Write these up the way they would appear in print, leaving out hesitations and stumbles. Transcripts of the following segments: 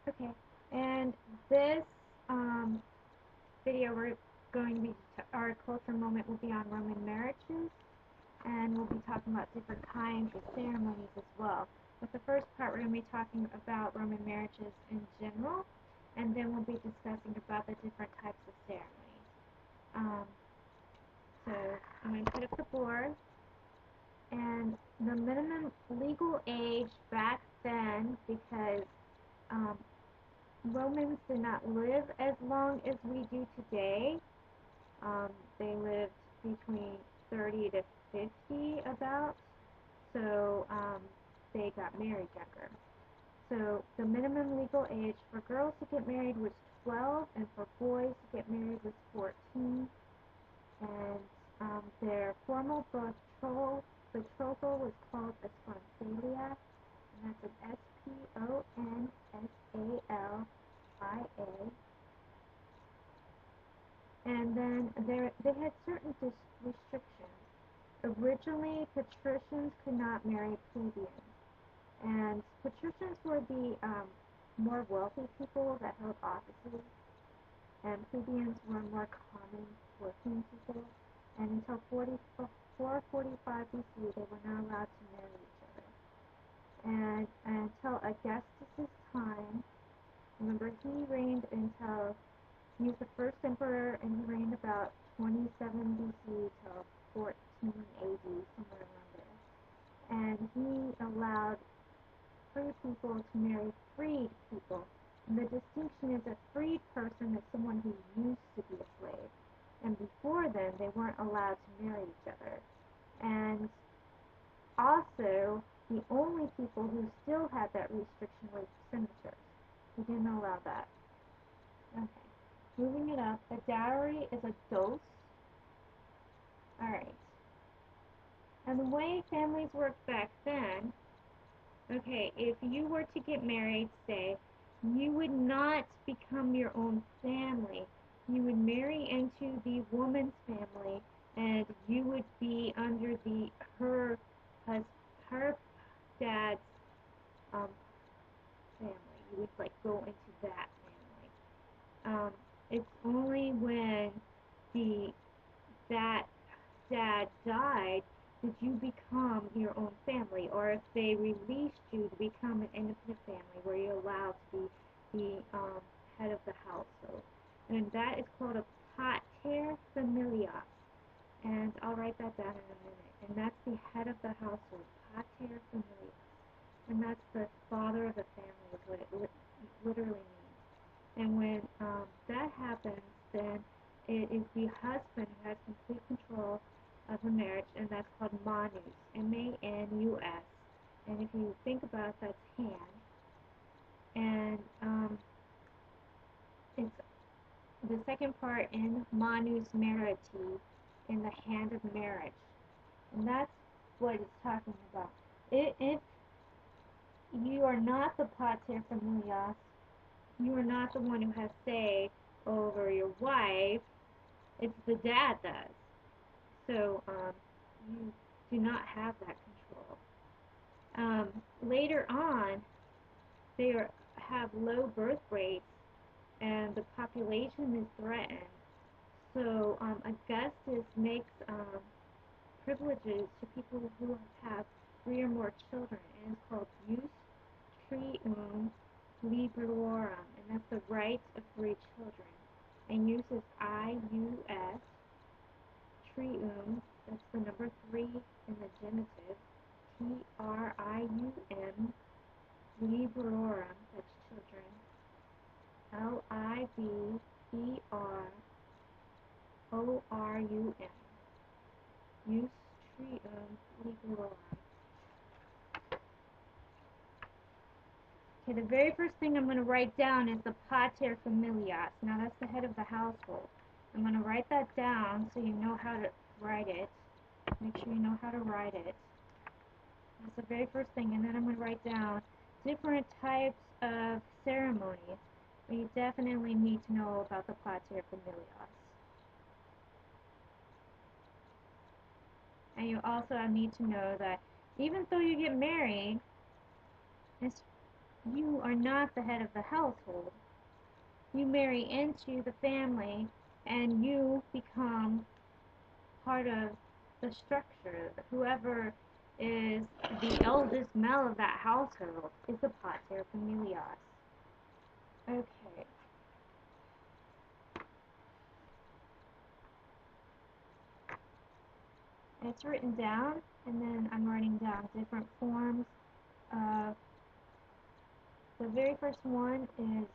Okay, and this um, video we're going to be our culture moment will be on Roman marriages, and we'll be talking about different kinds of ceremonies as well. With the first part, we're going to be talking about Roman marriages in general, and then we'll be discussing about the different types of ceremonies. Um, so I'm going to put up the board, and the minimum legal age back then, because um, Romans did not live as long as we do today. Um, they lived between 30 to 50 about, so they got married younger. So the minimum legal age for girls to get married was 12, and for boys to get married was 14. And their formal betrothal was called a sponsalia, and that's an Sponsalia. And then they had certain restrictions. Originally, patricians could not marry plebeians, and patricians were the more wealthy people that held offices, and plebeians were more common working people. And until 445 BC, they were not allowed to marry each other. And until Augustus's time, remember he reigned until he was the first emperor, and he reigned about 27 BC till 14 AD, somewhere around there. And he allowed free people to marry freed people. And the distinction is a freed person is someone who used to be a slave. And before then, they weren't allowed to marry each other. And also, the only people who still had that restriction were senators. He didn't allow that. Okay. Moving it up, a dowry is a dose. Alright. And the way families worked back then, okay, if you were to get married, say, you would not become your own family. You would marry into the woman's family, and you would be under her her dad's um, family. You would like go into that family. It's only when the that dad died did you become your own family, or if they released you to become an independent family where you're allowed to be the head of the household. And that is called a pater familias. And I'll write that down in a minute. And that's the head of the household, pater familias. And that's the father of the family is what it literally means. And when that happens, then it is the husband who has complete control of the marriage, and that's called manus, M-A-N-U-S. And if you think about it, that's hand. And it's the second part in manus mariti, in the hand of marriage. And that's what it's talking about. If you are not the pater familias, you are not the one who has say over your wife, it's the dad does. So you do not have that control. Later on, they have low birth rates and the population is threatened. So Augustus makes privileges to people who have three or more children, and it's called jus trium liberorum, and that's the right of three children. And uses I-U-S, trium, that's the number three in the genitive, T-R-I-U-M, librorum, that's children, L-I-B-E-R-O-R-U-M, use trium librorum. Okay, the very first thing I'm going to write down is the pater familias. Now that's the head of the household. I'm going to write that down so you know how to write it. Make sure you know how to write it. That's the very first thing. And then I'm going to write down different types of ceremonies. But you definitely need to know about the pater familias. And you also need to know that even though you get married, you are not the head of the household. You marry into the family and you become part of the structure. Whoever is the eldest male of that household is the pater familias. Okay. It's written down, and then I'm writing down different forms. The very first one is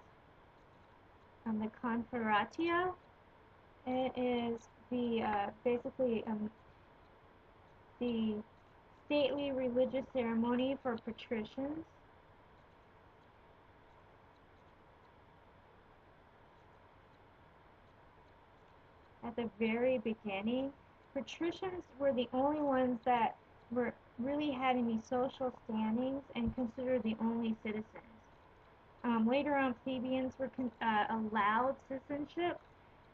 the conferatio. It is the basically the stately religious ceremony for patricians. At the very beginning, patricians were the only ones that were really had any social standings and considered the only citizens. Later on, plebeians were allowed citizenship,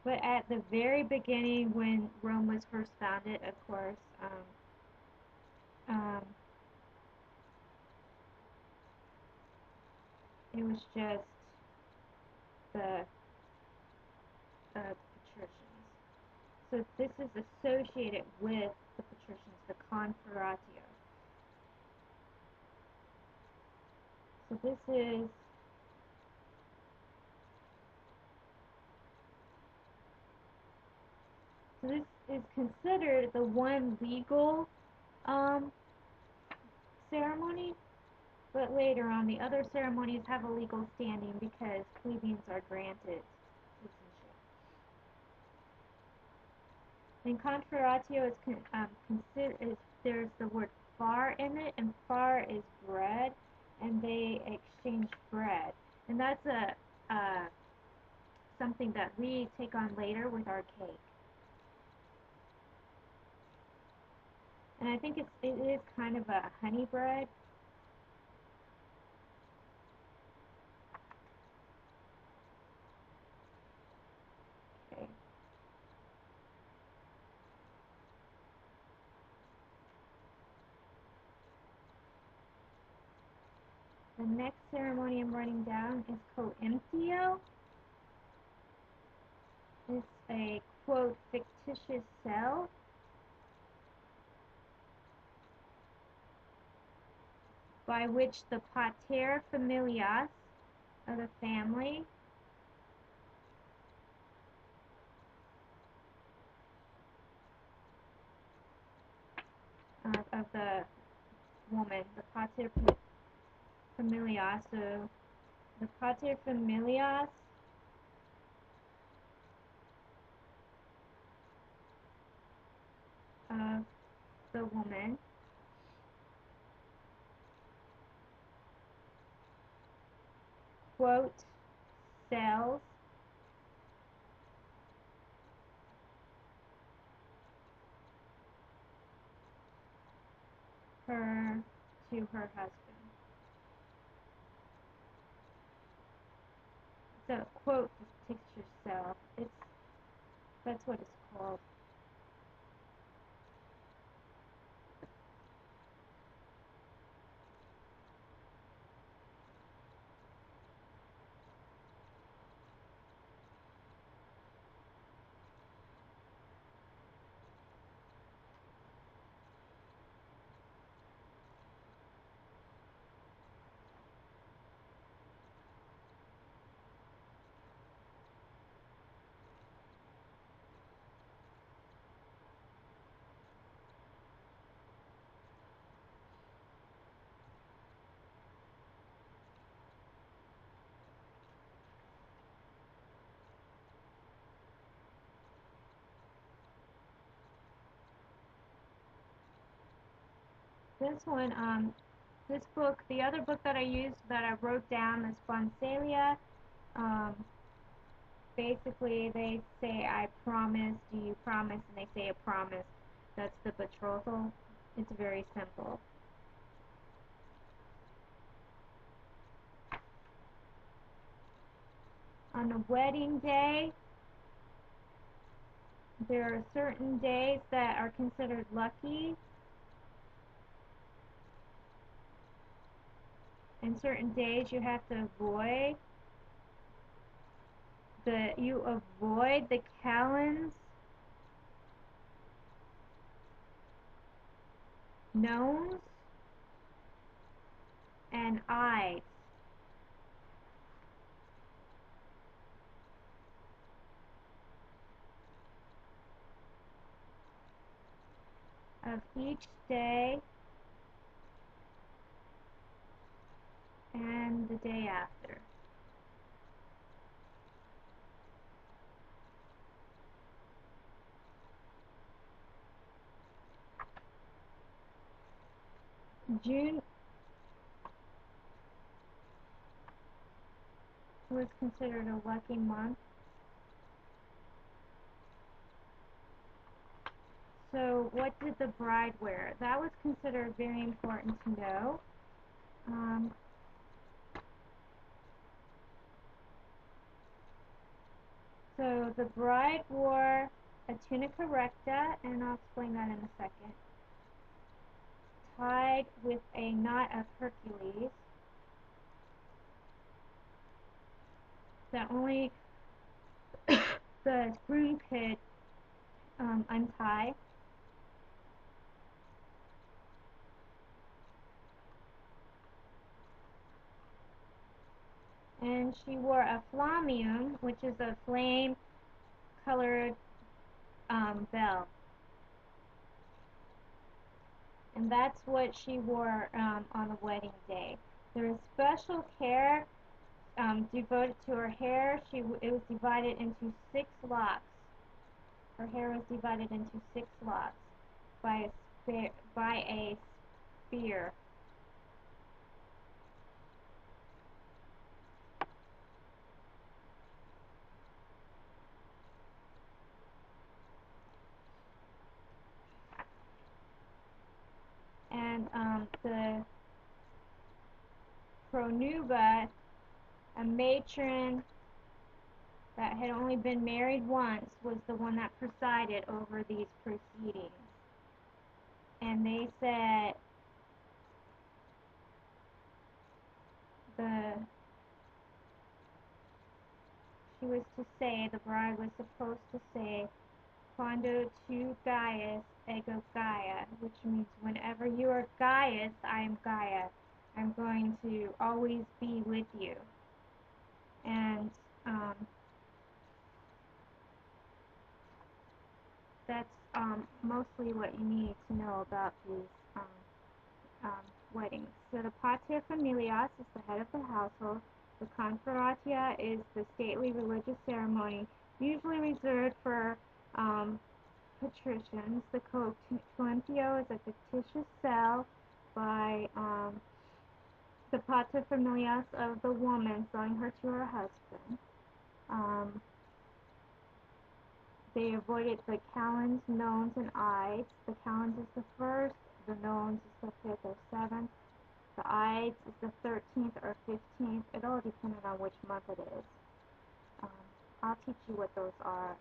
but at the very beginning, when Rome was first founded, of course, um, it was just the patricians. So this is associated with the patricians, the conferatio. So this is considered the one legal um, ceremony, but later on the other ceremonies have a legal standing because plebeians are granted citizenship. And conferatio there's the word far in it, and far is bread, and they exchange bread, and that's something that we take on later with our cake. And I think it is kind of a honey bread. Okay. The next ceremony I'm writing down is coemptio. It's a, quote, fictitious cell by which the pater familias of the family of the woman, the pater familias, so the pater familias of the woman quote sells her to her husband. So quote fictitious cell. That's what it's called. This book, the other book that I used that I wrote down is Pharsalia. Um, Basically, they say, I promise, do you promise? And they say a promise. That's the betrothal. It's very simple. On the wedding day, there are certain days that are considered lucky. In certain days you have to avoid the Calends, Nones, and Ides of each day and the day after. June was considered a lucky month. So what did the bride wear? That was considered very important to know. So the bride wore a tunica recta, and I'll explain that in a second, tied with a knot of Hercules that only the groom could untie. And she wore a flammeum, which is a flame-colored bell. And that's what she wore on the wedding day. There was special care devoted to her hair. It was divided into 6 locks. Her hair was divided into 6 locks by a spear. And the pronuba, a matron that had only been married once, was the one that presided over these proceedings. And they said the bride was supposed to say, Quando tu Gaius ego Gaia, which means whenever you are Gaius, I am Gaia. I'm going to always be with you. And that's mostly what you need to know about these weddings. So the paterfamilias is the head of the household. The confratia is the stately religious ceremony, usually reserved for patricians. The coemptio is a fictitious cell by the paterfamilias of the woman selling her to her husband. They avoided the calends, nones, and ides. The calends is the first, the nones is the 5th or 7th, the ides is the 13th or 15th. It all depends on which month it is. I'll teach you what those are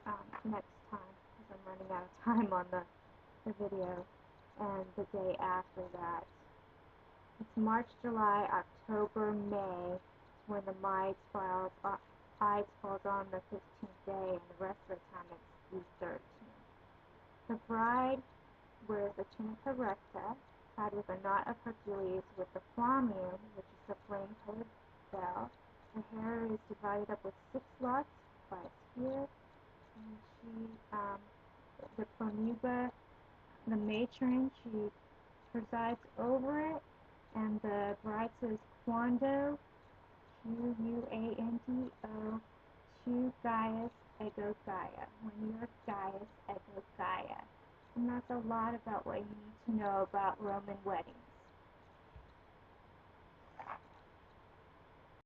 next time, because I'm running out of time on the video. And the day after that, it's March, July, October, May, when the Ides falls on the 15th day, and the rest of the time it's the 13th. The bride wears a tunica recta, tied with a knot of Hercules, with the flammeum, which is the flame-colored bell. Her hair is divided up with 6 locks by a spear, and the pronuba, the matron, she presides over it, and the bride says Quando, Quando, tu Gaius ego Gaia, when you're Gaius ego Gaia. And that's a lot about what you need to know about Roman weddings.